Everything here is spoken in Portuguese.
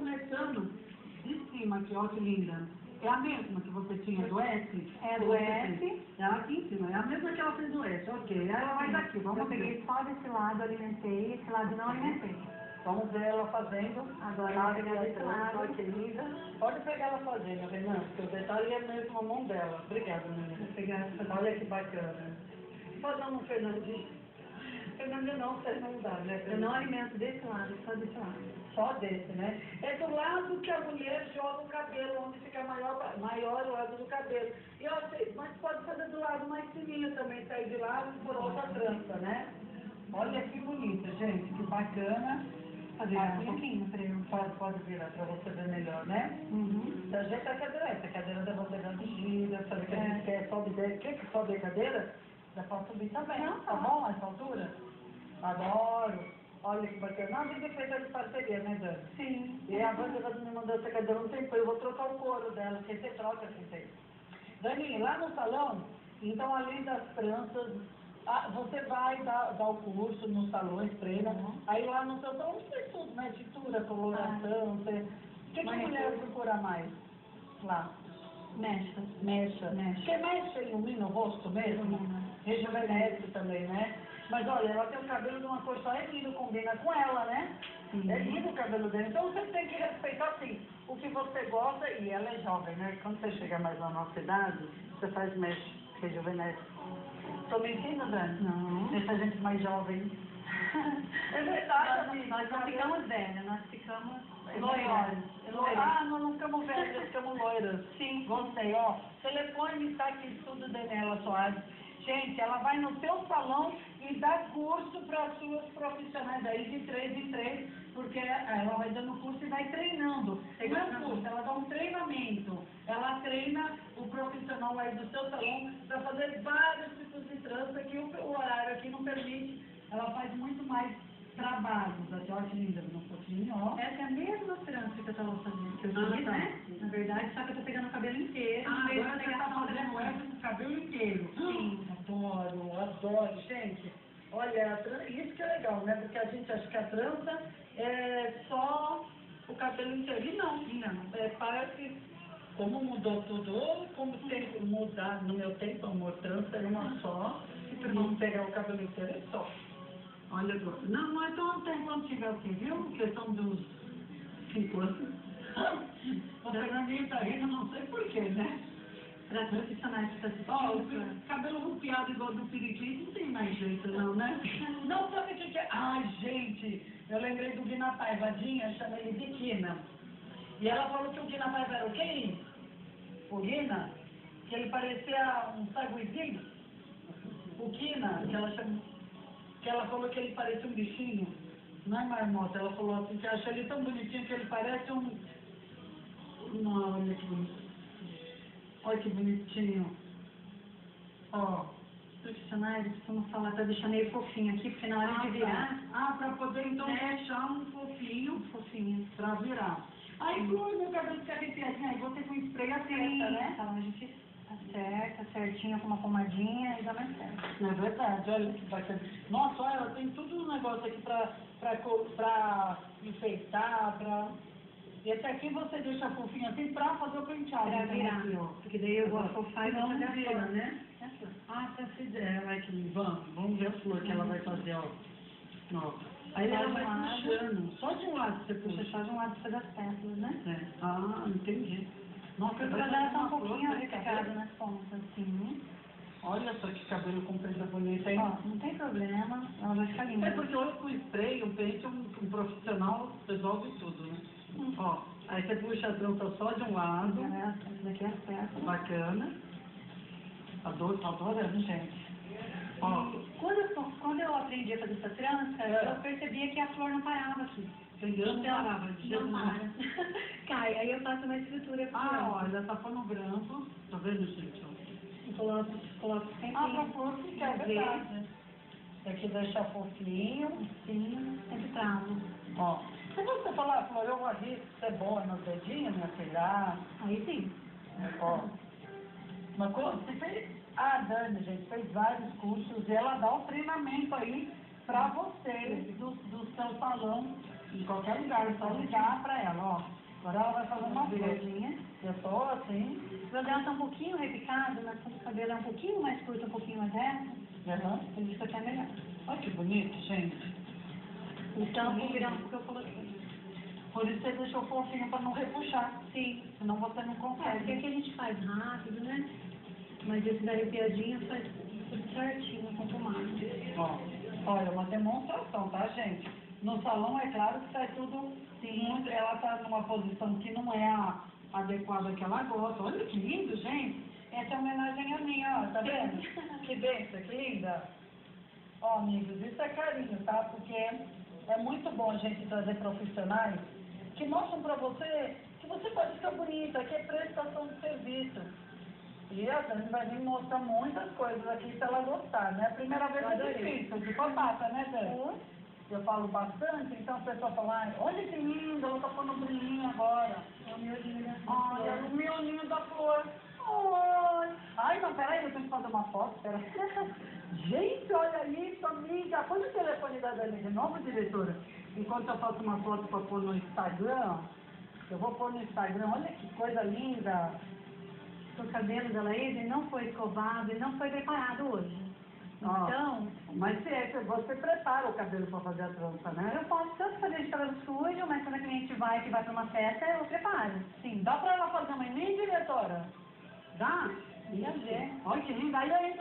começando de cima aqui, ó que linda. É a mesma que você tinha do S? É do S. É aqui em cima, é a mesma que ela fez do S, ok. Ela vai daqui, Eu vamos peguei ver. só desse lado, alimentei, esse lado não alimentei. Vamos ver ela fazendo. Agora eu vou pegar desse lado. Olha que linda. Pode pegar ela fazendo, Renan, porque o detalhe é mesmo a mão dela. Obrigada, menina. Vou pegar essa. Olha que bacana. Fazer um Fernandinho. Fernandinho não, você não dá, né? Eu não alimento desse lado, só desse lado. Só desse, né? É do lado que a mulher joga o cabelo, onde fica maior o lado do cabelo. E eu sei, mas pode fazer do lado mais fininho também, sair de lado e por outra trança, né? Olha que bonita, gente, que bacana. Fazer um pouquinho pra eu. Pode virar para você ver melhor, né? Uhum. Da gente a cadeira, essa cadeira da você dando gira, sabe que a gente quer sobe, quer que sobe a cadeira? Dá pra subir também, Não, tá bom essa altura? Adoro. Olha que bacana. A gente fez de parceria, né, Dani? Sim. E a Wanda me mandou essa cadeira um tempo, eu vou trocar o couro dela, porque você troca assim tem. Dani, lá no salão, então além das tranças, você vai dar o curso nos salões, treina, aí lá no seu salão você faz tudo, né? Tintura, coloração, você... O que a mulher procura mais lá? Mecha. Mecha. Porque mecha ilumina o rosto mesmo? Rejuvenesce também, né? Mas olha, ela tem o cabelo de uma cor só, é lindo, combina com ela, né? É lindo o cabelo dela. Então você tem que respeitar, assim, o que você gosta, e ela é jovem, né? Quando você chega mais na nossa idade, você faz mecha, rejuvenesce. Tô mentindo, Dani? Não. Deixa a gente mais jovem. É verdade, Nós não ficamos velhas, nós ficamos loiras. loiras. Nós não ficamos velhas, ficamos loiras. Sim. Gostei, ó. Telefone está aqui, Estudo Daniela Soares. Gente, ela vai no seu salão e dá curso para as suas profissionais aí de 3 em 3, porque ela vai dando curso e vai treinando. Não é um curso, ela dá um treinamento. Ela treina o profissional aí do seu salão para fazer vários tipos de trança que o horário aqui não permite. Ela faz muito mais trabalhos. Até olha que linda, um pouquinho, ó. Essa é a mesma trança que eu estava fazendo, que eu fiz, né? Na verdade, só que eu tô pegando o cabelo inteiro. Agora você está fazendo essa com o cabelo inteiro. Sim. Adoro, gente. Olha, isso que é legal, né? Porque a gente acha que a trança é só o cabelo inteiro. E não. Parece, como mudou tudo, como tem que mudar, no meu tempo, amor, trança era uma só. E vamos pegar o cabelo inteiro é só. Olha, não é tão tempo antigo assim, viu? Questão dos 5 anos. O Fernandinho tá rindo, não sei porquê, né? Para profissionais que estão Ó, assistindo. o cabelo rupiado igual do periquito não tem mais jeito não, né? Não, sabe o que é? Ai, gente, eu lembrei do Guina Paiva, a Dinha chama ele de Quina. E ela falou que o Guina Paiva era o quê? O Guina? Que ele parecia um saguizinho. O Quina, que ela falou que ele parecia um bichinho. Não é marmota, ela falou assim que acha ele tão bonitinho que ele parece um... Não, olha que bonitinho. Olha que bonitinho. Ó. Profissionais costumam falar para deixar meio fofinho aqui, porque na hora de virar, para poder então deixar um fofinho para virar. Aí, meu cabelo fica arrepiadinho, aí você com spray acerta, né? Então a gente acerta certinho com uma pomadinha e dá mais certo. É verdade, olha que bacana. Nossa, olha, ela tem tudo um negócio aqui pra enfeitar, E esse aqui você deixa fofinho assim pra fazer o penteado. Pra virar, aqui, ó. porque daí eu vou afofar e vou fazer a vira, flor. né? Essa ideia, vai que vamos ver a flor que ela vai fazer, ó. Aí ela vai puxando, só de um lado você puxa. Só de um lado das pétalas, né? Entendi. Nossa, Porque vai ela fazer tá um uma flor, pouquinho né, arriscada cabelo? nas pontas, assim. Olha só que cabelo comprido bonito, hein? Ó, não tem problema, ela vai ficar linda. É porque hoje com spray, o pente, um profissional resolve tudo, né? Ó, aí você puxa a trança só de um lado. Essa daqui é a pétala. Bacana. Adorando, gente. Ó. Quando eu aprendi a fazer essa trança, eu percebia que a flor não parava aqui. Não parava de jeito Não para. Cai, aí eu faço uma estrutura aqui. Olha, tá pondo branco. Tá vendo, gente? E coloco sempre. Pra flor ficar, é verdade. Tem que deixar fofinho. Sim, sempre travo. Ó. Se você falar, flor, eu arrisco, você é boa no dedinho, minha filha. Aí sim. Ó. Mas você fez... A Dani, gente, fez vários cursos e ela dá o treinamento aí pra vocês do seu salão Em qualquer lugar, é só ligar pra ela, ó. Agora ela vai fazer uma viradinha. Eu tô assim. O meu dela tá um pouquinho repicado, mas o cabelo é um pouquinho mais curto, um pouquinho mais reto. Por isso até melhor. Olha que bonito, gente. Então, vou virar um pouco eu coloquei. Por isso você deixou fofinho pra não repuxar. Sim. Senão você não É, porque consegue. aqui a gente faz rápido, né? Mas esse da arrepiadinha faz tudo certinho com pomada. Ó, olha, uma demonstração, tá, gente? No salão, é claro que sai tudo muito. Ela tá numa posição que não é a adequada que ela gosta. Olha que lindo, gente. Essa é homenagem a mim, ó, tá vendo? Que benção, que linda. Ó, amigos, isso é carinho, tá? Porque é muito bom a gente trazer profissionais que mostram pra você que você pode ficar bonita, que é prestação de serviço. E a Dani vai vir mostrar muitas coisas aqui se ela gostar, né? A primeira vez é difícil, de batata, né, Dani? Eu falo bastante, então a pessoa fala, ai, olha que linda, ela tá pondo brilhinho agora. É o miolinho da Ai, é flor. o miolinho da flor. Ai, não, peraí, eu tenho que fazer uma foto, peraí. Gente, olha isso, amiga. Põe o telefone da Dani de novo, diretora. Enquanto eu faço uma foto para pôr no Instagram, eu vou pôr no Instagram. Olha que coisa linda. O cabelo da Laís, ele não foi escovado, ele não foi preparado hoje. Ó, Então, mas você prepara o cabelo para fazer a trança, né? eu posso tanto fazer de cabelo sujo, mas quando a cliente vai, que vai para uma festa, eu preparo. Sim. Dá para ela fazer uma em mim, diretora? Dá? Ia ver. Olha que linda. Aí eu entro